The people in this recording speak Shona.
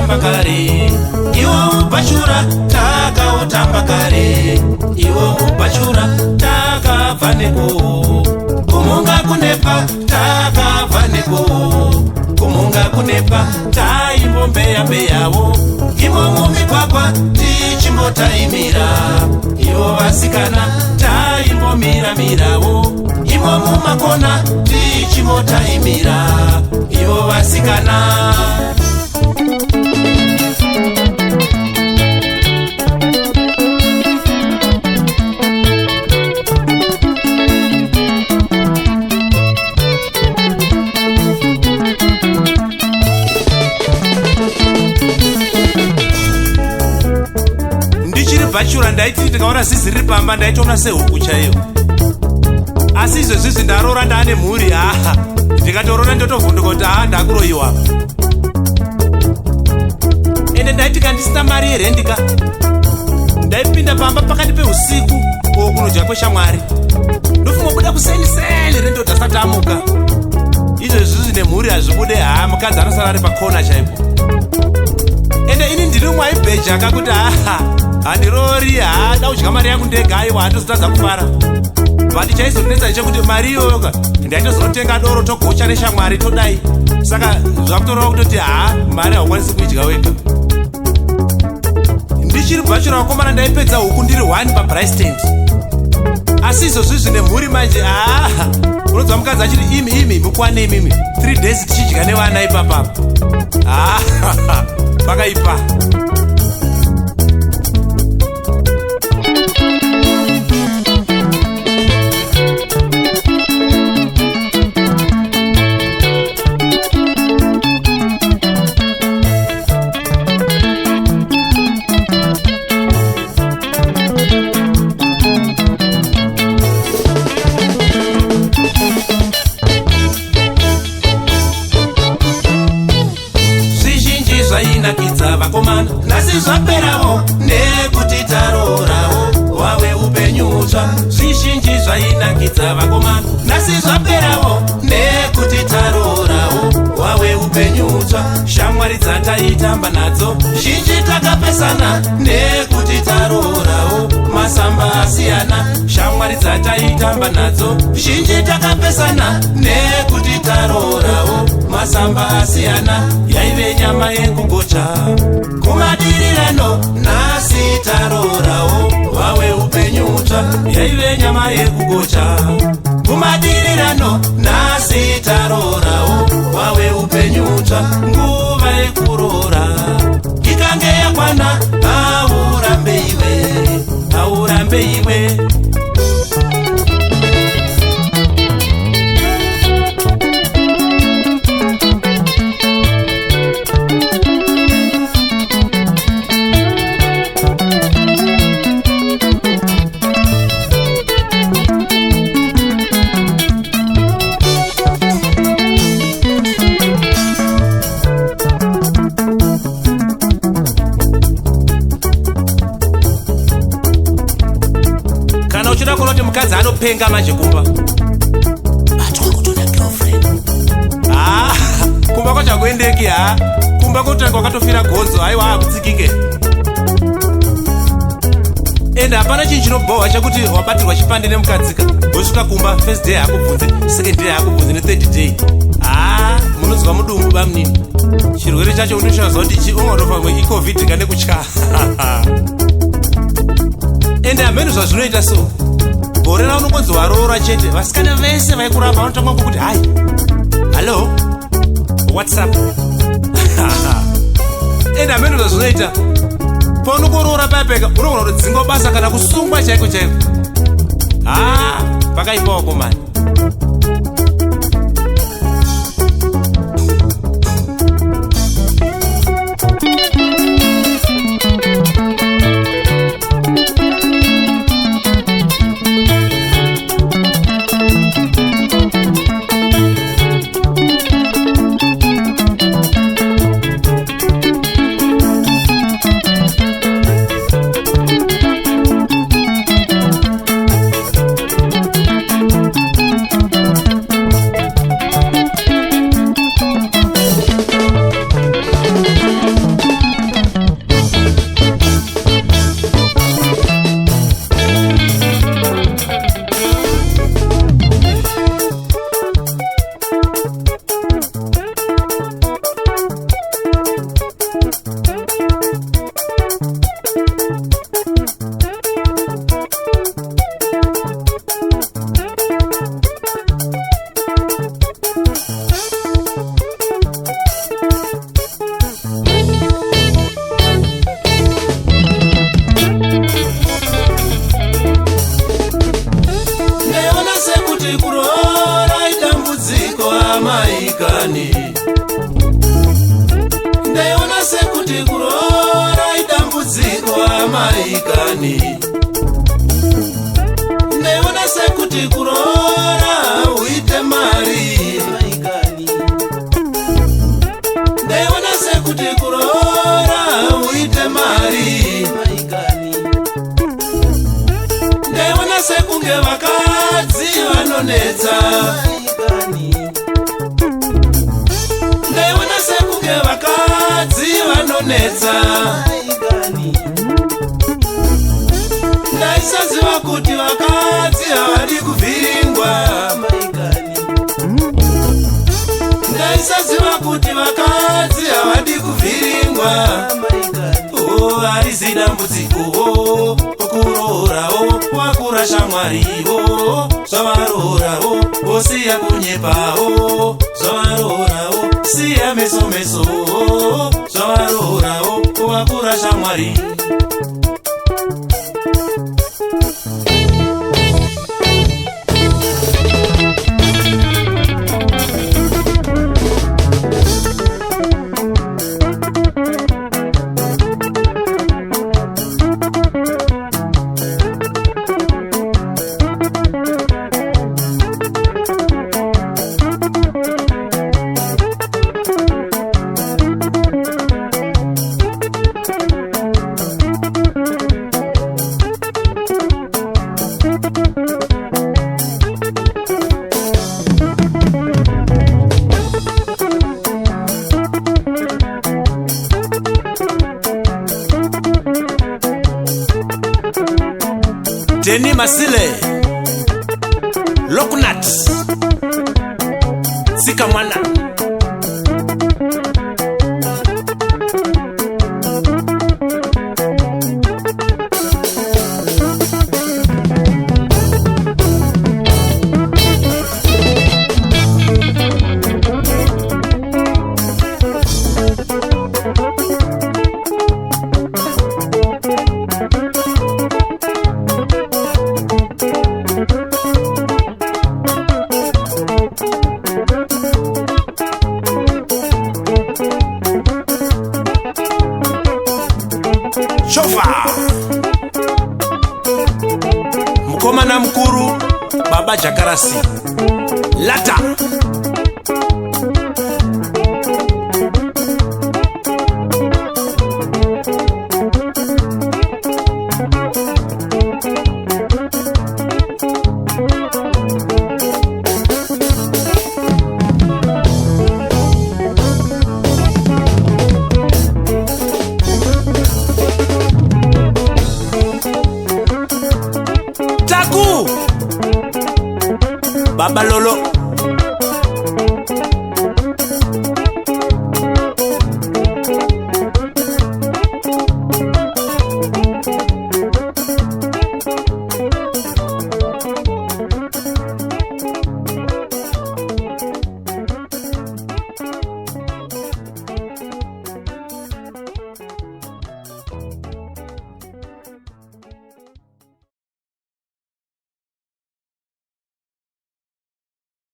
takautamba kare. Iwo ubachura takautamba kare. Iwo ubachura takabva neko. Kumunga kunepa takabva neko. Kumunga kunepa taimbombeya-mbeyawo. Imo mumigwagwa tichimbotaimira. Iwo vasikana taimbomira-mirawo. Imo mumakona tichimbotaimira. Iwo vasikana. Bachura ndaiti ndikaona zizi riri pamba ndaitoona sehuku chaiyo. Asi izvezvi ndarora ndaane mhuri ndikatorora ndotovhunduka kuti ndakuroyiwa. Ende ndaiti kandisina mari yerendika ndaipinda pamba pakati peusiku kunodya kweshamwari. Ndofunga kubuda kuseniseni rendo dasati amuka. Izvezvi nemhuri hazvibude mukadzi anosara ari pakona chaipo. Ende ini ndiri mwaibheja akakuti handirori daudya mari yangu ndega. Aiwa handizotadza kufara. But chaizonetsa chekuti mari iyoyoka ndaitozonotenga doro togocha neshamwari todai. Saka zvakutoreva kutoti mari haukwanisi kuidya wega. Ndichiri bachura vakomana ndaipedza huku ndiri 1 pabraistand. Asi izvozvi zvine mhuri manje unonzwa mukadzi achiti imi mukwane imimi 3 days tichidya nevana ipapapa. Pakaipa. Vakomana nasi zvaperawo nekuti tarorawo wawe upenyutsva. Zvizhinji zvainakidza vakomana nasi zvaperawo nekuti tarorawo wawe upenyutsva. Shamwari dzataitamba nadzo zhinji takapesana nekuti tarorawo masamba asiyana. Shamwari dzataitamba nadzo zhinji takapesana nekuti tarorawo masamba asiyana. Yaive nyama yekugocha kumadirirano nasi tarorawo wawe upenyutsva. Yaive nyama yekugocha kumadirirano nasi tarorawo wawe upenyutsva. Nguva yekurora ikange yakwana haurambe iwe. Uchida kunoti mukadzi anopenga manje kumba. Atwakutona girlfriend. Kumba kwacha kuendeki kumba kuti kwakatofira gonzo aiwa hakutsikike. Ende hapana chinhu chinobhohwa chakuti wabatirwa chipande nemukadzika. Wosvika kumba first day hakubvunze, second day hakubvunze ne3rd day. Munonzwa mudumbu bamunini. Chirwere chacho unoshaza kuti ungotofa iCovid kane kutya. Ende hamene zvazvinoita so. Gore raunongonzi waroora chete. Vasikana vese vaikuramba vanotanga kuti hai. Hello. What's up? Ende hamene zvazvinoita. Paunongoroora payapeka unogona kutodzinga basa kana kusungwa chaiko chaiko. Pakaipawo komani. maikani. Ndaiona sekuti kuroora idambudziko maikani. Ndaiona sekuti kuroora uite mari maikani. Ndaiona sekuti kuroora uite mari maikani. Ndaiona sekunge vakadzi vanonetsa maikani. Ndaiona sekunge vakadzi vanonetsa maikani. Ndaisaziva kuti vakadzi havadi kuvhiringwa maikani. Ndaisaziva kuti vakadzi havadi kuvhiringwa maikani. Oh, arizi dambudziko kurorawo wakura shamwariwo zvavarorawo vosiya kunyepawo zvavarorawo siya meso meso zvavarorawo wakura shamwari. Deni Masile Lokunat Sika Mwana Shofa Mkomana mkuru Baba Jakarasi Lata Baba Lolo